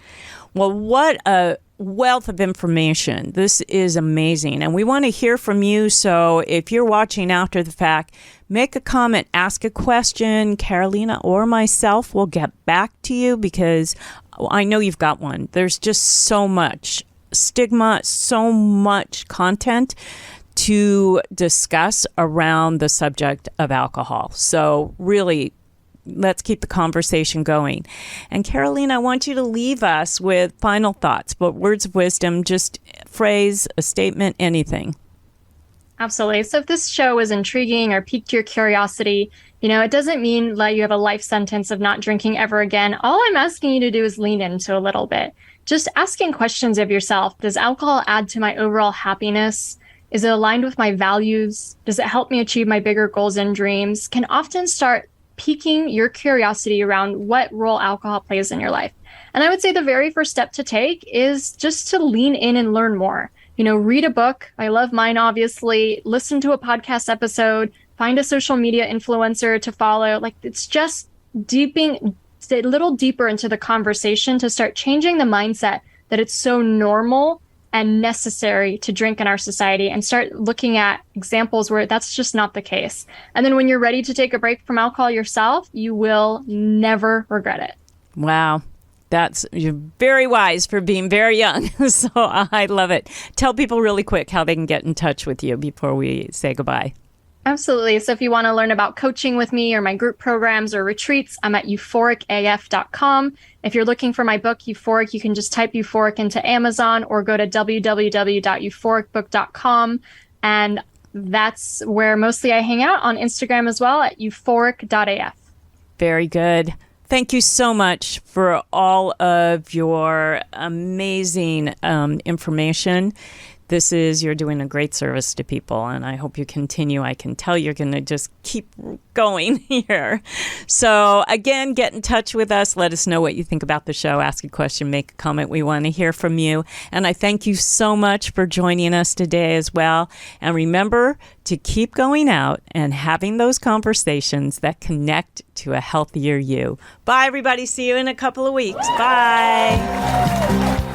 Well, what a wealth of information. This is amazing. And we want to hear from you. So if you're watching after the fact, make a comment, ask a question. Karolina or myself will get back to you, because I know you've got one. There's just so much stigma, so much content to discuss around the subject of alcohol. So really, let's keep the conversation going. And Karolina, I want you to leave us with final thoughts, but words of wisdom, just phrase, a statement, anything. Absolutely. So if this show was intriguing or piqued your curiosity, it doesn't mean that you have a life sentence of not drinking ever again. All I'm asking you to do is lean into a little bit. Just asking questions of yourself. Does alcohol add to my overall happiness? Is it aligned with my values? Does it help me achieve my bigger goals and dreams? Can often start piquing your curiosity around what role alcohol plays in your life. And I would say the very first step to take is just to lean in and learn more. Read a book. I love mine, obviously. Listen to a podcast episode. Find a social media influencer to follow. It's just dipping a little deeper into the conversation to start changing the mindset that it's so normal and necessary to drink in our society, and start looking at examples where that's just not the case. And then when you're ready to take a break from alcohol yourself, you will never regret it. Wow. You're very wise for being very young. So I love it. Tell people really quick how they can get in touch with you before we say goodbye. Absolutely. So if you want to learn about coaching with me or my group programs or retreats, I'm at euphoricaf.com. If you're looking for my book, Euphoric, you can just type Euphoric into Amazon or go to www.euphoricbook.com. And that's where mostly I hang out, on Instagram as well, at euphoric.af. Very good. Thank you so much for all of your amazing information. You're doing a great service to people, and I hope you continue. I can tell you're going to just keep going here. So again, get in touch with us. Let us know what you think about the show. Ask a question, make a comment. We want to hear from you. And I thank you so much for joining us today as well. And remember to keep going out and having those conversations that connect to a healthier you. Bye, everybody. See you in a couple of weeks. Bye.